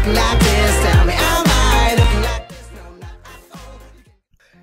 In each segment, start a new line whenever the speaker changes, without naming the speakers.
looking like this? Tell me, am I looking like this? No, not at all.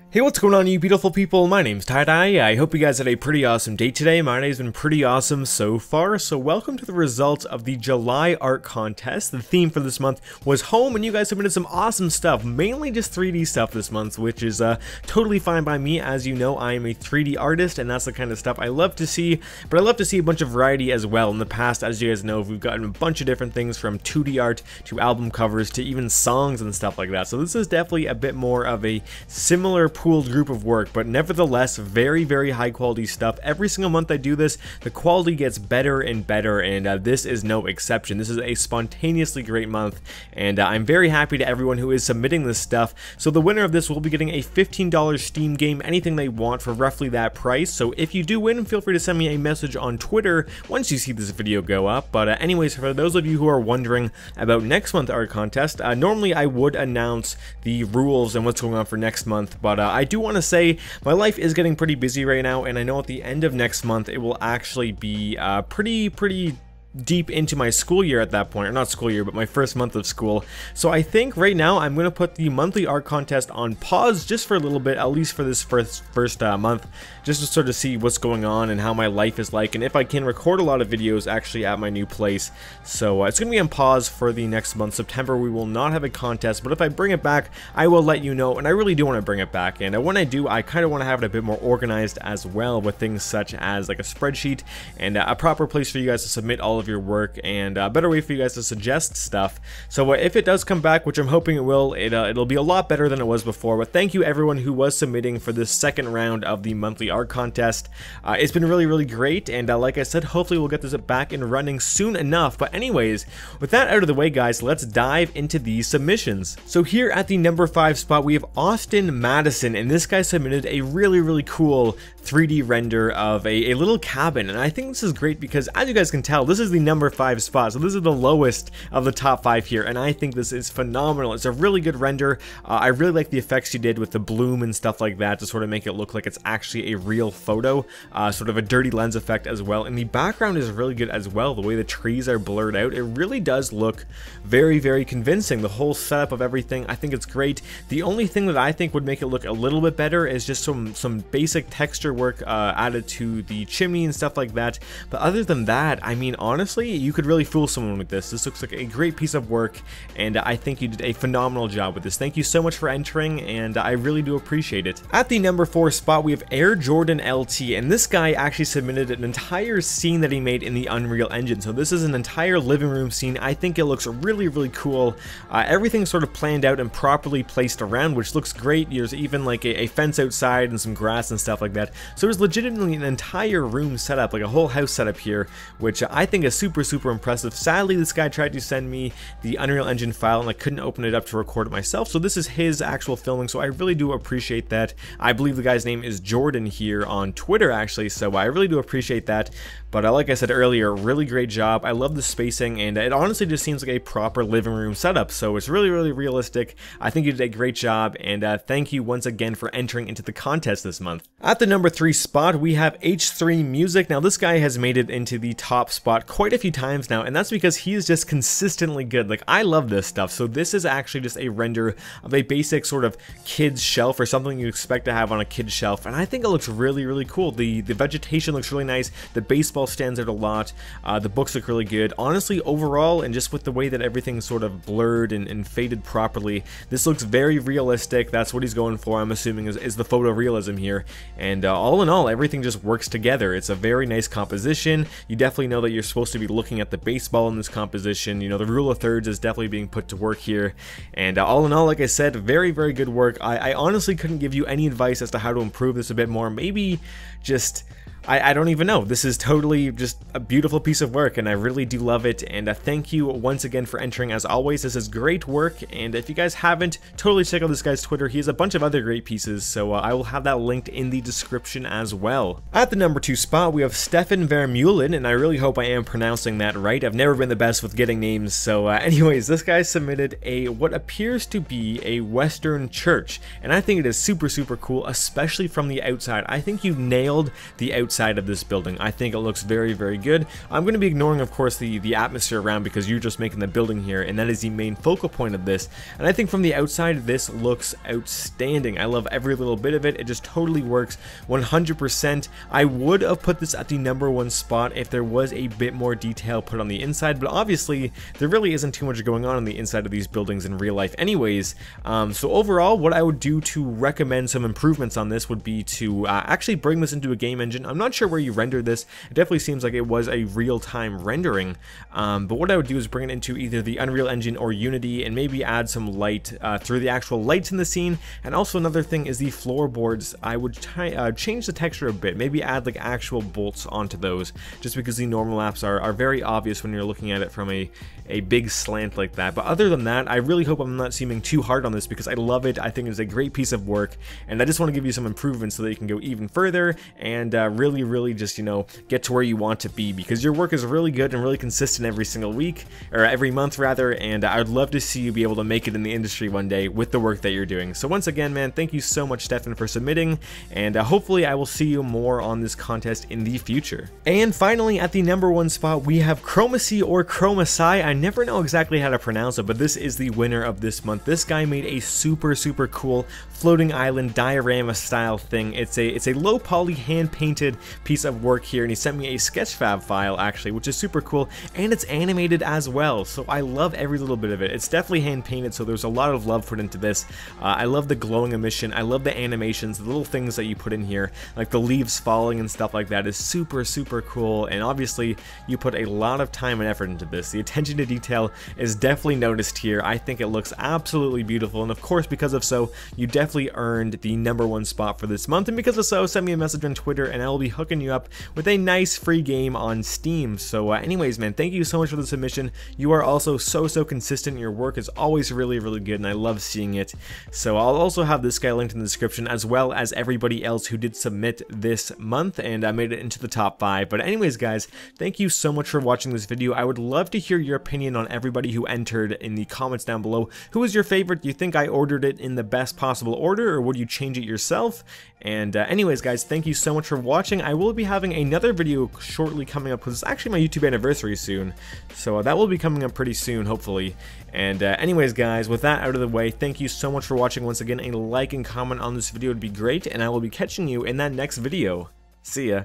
Hey, what's going on, you beautiful people? My name's Tie-Dye. I hope you guys had a pretty awesome day today. My day's been pretty awesome so far, so welcome to the results of the July art contest. The theme for this month was home, and you guys submitted some awesome stuff, mainly just 3D stuff this month, which is totally fine by me. As you know, I am a 3D artist, and that's the kind of stuff I love to see, but I love to see a bunch of variety as well. In the past, as you guys know, we've gotten a bunch of different things, from 2D art to album covers to even songs and stuff like that, so this is definitely a bit more of a similar pooled group of work, but nevertheless very high quality stuff. Every single month I do this, the quality gets better and better, and this is no exception. This is a spontaneously great month, and I'm very happy to everyone who is submitting this stuff. So the winner of this will be getting a $15 Steam game, anything they want for roughly that price. So if you do win, feel free to send me a message on Twitter once you see this video go up. But anyways, for those of you who are wondering about next month's art contest, normally I would announce the rules and what's going on for next month, but I do want to say my life is getting pretty busy right now, and I know at the end of next month it will actually be pretty deep into my school year at that point, or not school year, but my first month of school. So I think right now I'm going to put the monthly art contest on pause just for a little bit, at least for this first month, just to sort of see what's going on and how my life is like, and if I can record a lot of videos actually at my new place. So it's going to be on pause for the next month. September we will not have a contest, but if I bring it back, I will let you know, and I really do want to bring it back. And when I do, I kind of want to have it a bit more organized as well, with things such as like a spreadsheet and a proper place for you guys to submit all of your work, and a better way for you guys to suggest stuff. So if it does come back, which I'm hoping it will, it'll be a lot better than it was before. But thank you everyone who was submitting for this second round of the monthly art contest. It's been really great, and like I said, hopefully we'll get this back and running soon enough. But anyways, with that out of the way, guys, let's dive into these submissions. So here at the number 5 spot, we have Austin Madison, and this guy submitted a really cool 3D render of a little cabin, and I think this is great because, as you guys can tell, this is the number 5 spot, so this is the lowest of the top 5 here, and I think this is phenomenal. It's a really good render. I really like the effects you did with the bloom and stuff like that to sort of make it look like it's actually a real photo, sort of a dirty lens effect as well, and the background is really good as well. The way the trees are blurred out, it really does look very convincing. The whole setup of everything, I think it's great. The only thing that I think would make it look a little bit better is just some basic texture work added to the chimney and stuff like that. But other than that, I mean, honestly, you could really fool someone with this. This looks like a great piece of work, and I think you did a phenomenal job with this. Thank you so much for entering, and I really do appreciate it. At the number 4 spot, we have Air Jordan LT, and this guy actually submitted an entire scene that he made in the Unreal Engine. So this is an entire living room scene. I think it looks really cool. Everything's sort of planned out and properly placed around, which looks great. There's even like a fence outside and some grass and stuff like that. So there's legitimately an entire room set up, like a whole house set up here, which I think is super impressive. Sadly, this guy tried to send me the Unreal Engine file, and I couldn't open it up to record it myself, so this is his actual filming, so I really do appreciate that. I believe the guy's name is Jordan here on Twitter, actually, so I really do appreciate that. But like I said earlier, really great job. I love the spacing, and it honestly just seems like a proper living room setup, so it's really realistic. I think you did a great job, and thank you once again for entering into the contest this month. At the number 3 spot, we have H3 Music. Now, this guy has made it into the top spot quite a few times now, and that's because he is just consistently good. Like, I love this stuff. So this is actually just a render of a basic sort of kid's shelf, or something you expect to have on a kid's shelf, and I think it looks really cool. The vegetation looks really nice. The baseball stands out a lot. The books look really good. Honestly, overall, and just with the way that everything's sort of blurred and faded properly, this looks very realistic. That's what he's going for, I'm assuming, is the photorealism here. And all in all, everything just works together. It's a very nice composition. You definitely know that you're supposed to be looking at the baseball in this composition. You know, the rule of thirds is definitely being put to work here. And all in all, like I said, very good work. I honestly couldn't give you any advice as to how to improve this a bit more. Maybe just I don't even know. This is totally just a beautiful piece of work, and I really do love it. And thank you once again for entering. As always, this is great work, and if you guys haven't, totally check out this guy's Twitter. He has a bunch of other great pieces, so I will have that linked in the description as well. At the number 2 spot, we have Stefan Vermeulen, and I really hope I am pronouncing that right. I've never been the best with getting names, so anyways, this guy submitted what appears to be a Western church, and I think it is super cool, especially from the outside. I think you nailed the outside outside of this building. I think it looks very, very good. I'm going to be ignoring, of course, the atmosphere around because you're just making the building here, and that is the main focal point of this. And I think from the outside, this looks outstanding. I love every little bit of it. It just totally works 100%. I would have put this at the #1 spot if there was a bit more detail put on the inside, but obviously there really isn't too much going on the inside of these buildings in real life anyways. So overall, what I would do to recommend some improvements on this would be to actually bring this into a game engine. I'm not sure where you render this. It definitely seems like it was a real-time rendering, but what I would do is bring it into either the Unreal Engine or Unity and maybe add some light through the actual lights in the scene. And also another thing is the floorboards. I would change the texture a bit, maybe add like actual bolts onto those, just because the normal apps are very obvious when you're looking at it from a big slant like that. But other than that, I really hope I'm not seeming too hard on this because I love it. I think it's a great piece of work, and I just want to give you some improvements so that you can go even further and really just, you know, get to where you want to be, because your work is really good and really consistent every single week, or every month rather, and I'd love to see you be able to make it in the industry one day with the work that you're doing. So once again, man, thank you so much, Stefan, for submitting, and hopefully I will see you more on this contest in the future. And finally, at the #1 spot, we have Chromacy or Chromasai. I never know exactly how to pronounce it, but this is the winner of this month. This guy made a super cool floating island diorama style thing. It's a low poly hand painted piece of work here, and he sent me a Sketchfab file actually, which is super cool, and it's animated as well. So I love every little bit of it. It's definitely hand painted, so there's a lot of love put into this. I love the glowing emission. I love the animations, the little things that you put in here, like the leaves falling and stuff like that is super cool. And obviously you put a lot of time and effort into this. The attention to detail is definitely noticed here. I think it looks absolutely beautiful, and of course because of so, you definitely earned the #1 spot for this month. And because of so, send me a message on Twitter and I will be hooking you up with a nice free game on Steam. So anyways, man, thank you so much for the submission. You are also so consistent. Your work is always really good, and I love seeing it. So I'll also have this guy linked in the description, as well as everybody else who did submit this month, and I made it into the top 5. But anyways, guys, thank you so much for watching this video. I would love to hear your opinion on everybody who entered in the comments down below. Who is your favorite? Do you think I ordered it in the best possible order, or would you change it yourself? And anyways, guys, thank you so much for watching. I will be having another video shortly coming up, because it's actually my YouTube anniversary soon, so that will be coming up pretty soon, hopefully. And anyways, guys, with that out of the way, thank you so much for watching. Once again, a like and comment on this video would be great, and I will be catching you in that next video. See ya.